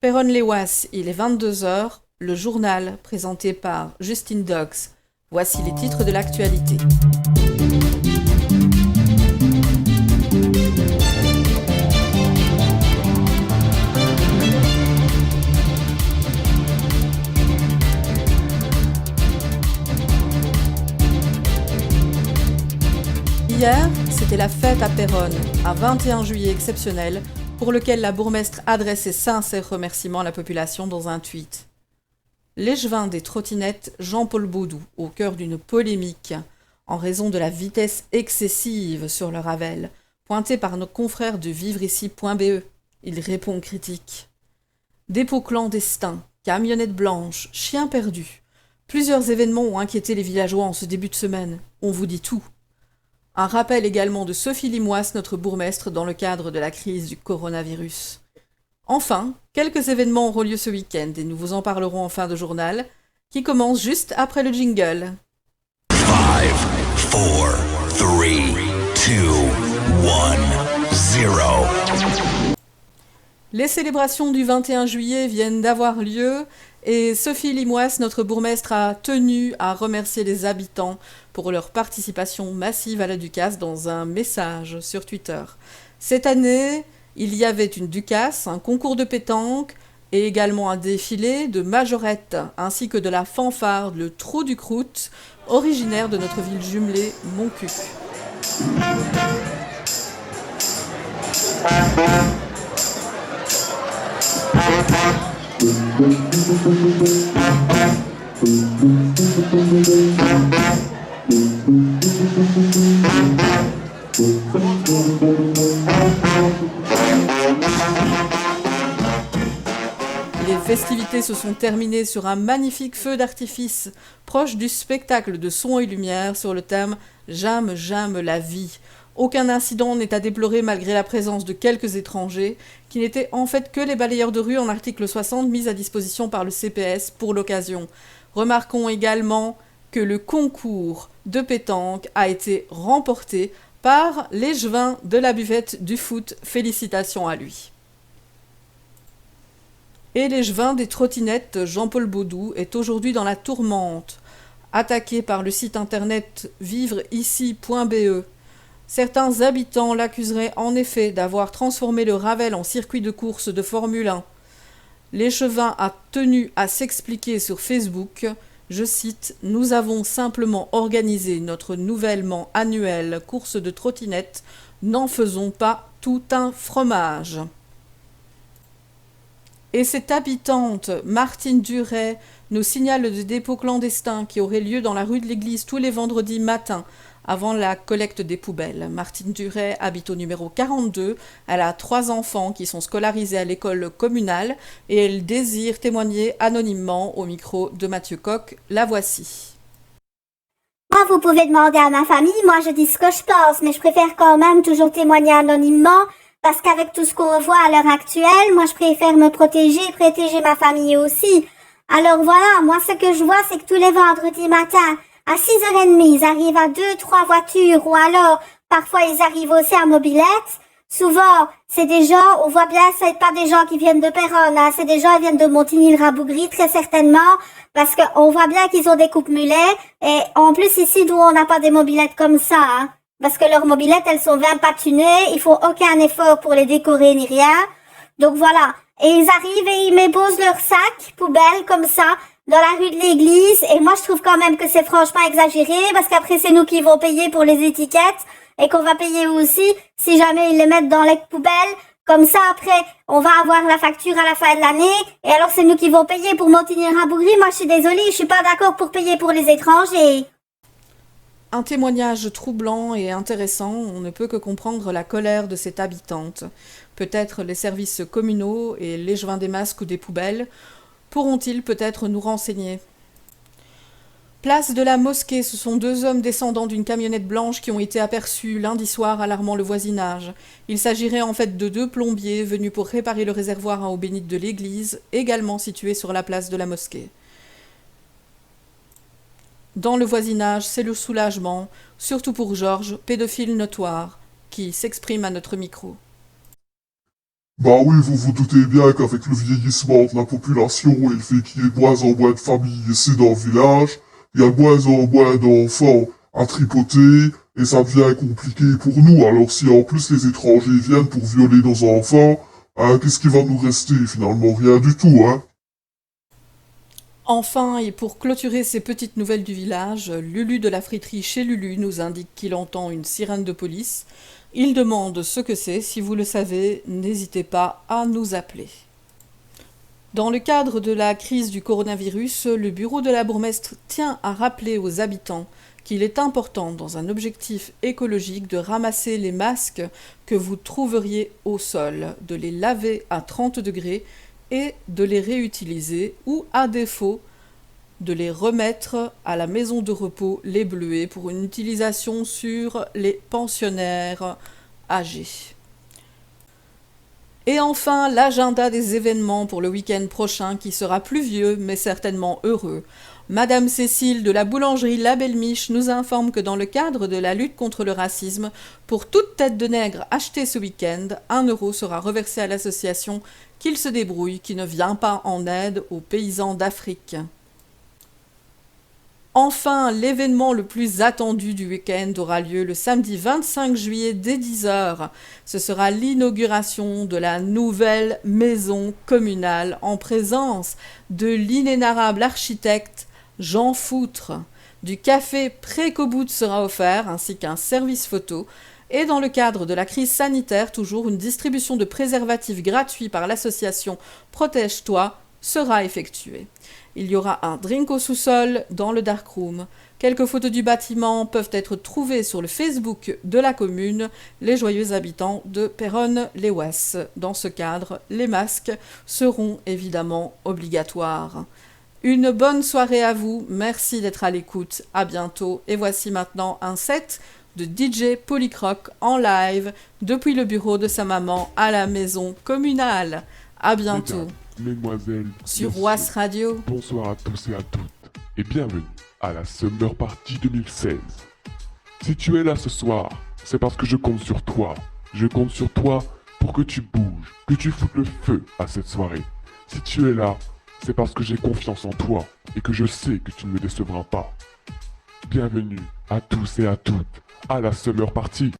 Perron-les-Ouasses, il est 22h, le journal présenté par Justine Dox. Voici les titres de l'actualité. Hier, c'était la fête à Péronne, un 21 juillet exceptionnel, pour lequel la bourgmestre adresse ses sincères remerciements à la population dans un tweet. L'échevin des trottinettes Jean-Paul Baudou, au cœur d'une polémique, en raison de la vitesse excessive sur le Ravel, pointée par nos confrères de vivreici.be. Il répond aux critiques. Dépôts clandestins, camionnettes blanches, chiens perdus. Plusieurs événements ont inquiété les villageois en ce début de semaine. On vous dit tout. Un rappel également de Sophie Limoise, notre bourgmestre, dans le cadre de la crise du coronavirus. Enfin, quelques événements auront lieu ce week-end et nous vous en parlerons en fin de journal, qui commence juste après le jingle. 5, 4, 3, 2, 1, 0. Les célébrations du 21 juillet viennent d'avoir lieu et Sophie Limoise, notre bourgmestre, a tenu à remercier les habitants pour leur participation massive à la Ducasse dans un message sur Twitter. Cette année, il y avait une Ducasse, un concours de pétanque et également un défilé de majorettes ainsi que de la fanfare, le Trou du Croûte, originaire de notre ville jumelée Montcuq. Les festivités se sont terminées sur un magnifique feu d'artifice proche du spectacle de son et lumière sur le thème « J'aime, j'aime la vie ». Aucun incident n'est à déplorer malgré la présence de quelques étrangers, qui n'étaient en fait que les balayeurs de rue en article 60 mis à disposition par le CPS pour l'occasion. Remarquons également que le concours de pétanque a été remporté par l'échevin de la buvette du foot. Félicitations à lui. Et l'échevin des trottinettes Jean-Paul Baudou est aujourd'hui dans la tourmente, attaqué par le site internet vivreici.be. Certains habitants l'accuseraient en effet d'avoir transformé le Ravel en circuit de course de Formule 1. L'échevin a tenu à s'expliquer sur Facebook, je cite, « Nous avons simplement organisé notre nouvellement annuelle course de trottinettes, n'en faisons pas tout un fromage ». Et cette habitante, Martine Duret, nous signale des dépôts clandestins qui auraient lieu dans la rue de l'église tous les vendredis matins, avant la collecte des poubelles. Martine Duret habite au numéro 42, elle a 3 enfants qui sont scolarisés à l'école communale et elle désire témoigner anonymement au micro de Mathieu Coq. La voici. Moi, vous pouvez demander à ma famille, moi je dis ce que je pense, mais je préfère quand même toujours témoigner anonymement parce qu'avec tout ce qu'on voit à l'heure actuelle, moi je préfère me protéger ma famille aussi. Alors voilà, moi ce que je vois, c'est que tous les vendredis matins, à 6h30, ils arrivent à 2-3 voitures ou alors, parfois ils arrivent aussi à mobilette. Souvent, c'est des gens, on voit bien, c'est pas des gens qui viennent de Péronne, hein, c'est des gens qui viennent de Montigny-le-Rabougry, très certainement, parce qu'on voit bien qu'ils ont des coupes mulets, et en plus ici, nous, on n'a pas des mobilettes comme ça, hein, parce que leurs mobilettes, elles sont bien patinées, ils font aucun effort pour les décorer ni rien. Donc voilà. Et ils arrivent et ils méposent leur sac poubelle comme ça, dans la rue de l'église, et moi je trouve quand même que c'est franchement exagéré, parce qu'après c'est nous qui vont payer pour les étiquettes, et qu'on va payer aussi si jamais ils les mettent dans les poubelles, comme ça après on va avoir la facture à la fin de l'année, et alors c'est nous qui vont payer pour Montigny-le-Rabougry. Moi je suis désolée, je suis pas d'accord pour payer pour les étrangers. Un témoignage troublant et intéressant, on ne peut que comprendre la colère de cette habitante. Peut-être les services communaux et l'échevin des masques ou des poubelles pourront-ils peut-être nous renseigner. Place de la mosquée, ce sont 2 hommes descendant d'une camionnette blanche qui ont été aperçus lundi soir, alarmant le voisinage. Il s'agirait en fait de 2 plombiers venus pour réparer le réservoir à eau bénite de l'église, également situé sur la place de la mosquée. Dans le voisinage, c'est le soulagement, surtout pour Georges, pédophile notoire, qui s'exprime à notre micro. Bah oui, vous vous doutez bien qu'avec le vieillissement de la population et le fait qu'il y ait de moins en moins de familles ici dans le village, il y a de moins en moins d'enfants à tripoter et ça devient compliqué pour nous. Alors si en plus les étrangers viennent pour violer nos enfants, qu'est-ce qui va nous rester finalement? Rien du tout, hein. Enfin, et pour clôturer ces petites nouvelles du village, Lulu de la friterie chez Lulu nous indique qu'il entend une sirène de police. Il demande ce que c'est. Si vous le savez, n'hésitez pas à nous appeler. Dans le cadre de la crise du coronavirus, le bureau de la bourgmestre tient à rappeler aux habitants qu'il est important, dans un objectif écologique, de ramasser les masques que vous trouveriez au sol, de les laver à 30 degrés et de les réutiliser ou, à défaut, de les remettre à la maison de repos Les Bleuets pour une utilisation sur les pensionnaires âgés. Et enfin, l'agenda des événements pour le week-end prochain qui sera pluvieux mais certainement heureux. Madame Cécile de la boulangerie La Belle Miche nous informe que dans le cadre de la lutte contre le racisme, pour toute tête de nègre achetée ce week-end, 1 euro sera reversé à l'association Qu'il se débrouille, qui ne vient pas en aide aux paysans d'Afrique. Enfin, l'événement le plus attendu du week-end aura lieu le samedi 25 juillet dès 10h. Ce sera l'inauguration de la nouvelle maison communale en présence de l'inénarrable architecte Jean Foutre. Du café pré-Cobout sera offert ainsi qu'un service photo. Et dans le cadre de la crise sanitaire, toujours une distribution de préservatifs gratuits par l'association Protège-toi sera effectuée. Il y aura un drink au sous-sol dans le darkroom. Quelques photos du bâtiment peuvent être trouvées sur le Facebook de la commune, les joyeux habitants de Péronne-les-Ouesses. Dans ce cadre, les masques seront évidemment obligatoires. Une bonne soirée à vous, merci d'être à l'écoute, à bientôt. Et voici maintenant un set de DJ Polycroc en live depuis le bureau de sa maman à la maison communale. À bientôt. Mesdemoiselles, sur Was Radio. Bonsoir à tous et à toutes, et bienvenue à la Summer Party 2016. Si tu es là ce soir, c'est parce que je compte sur toi. Je compte sur toi pour que tu bouges, que tu foutes le feu à cette soirée. Si tu es là, c'est parce que j'ai confiance en toi et que je sais que tu ne me décevras pas. Bienvenue à tous et à toutes à la Summer Party.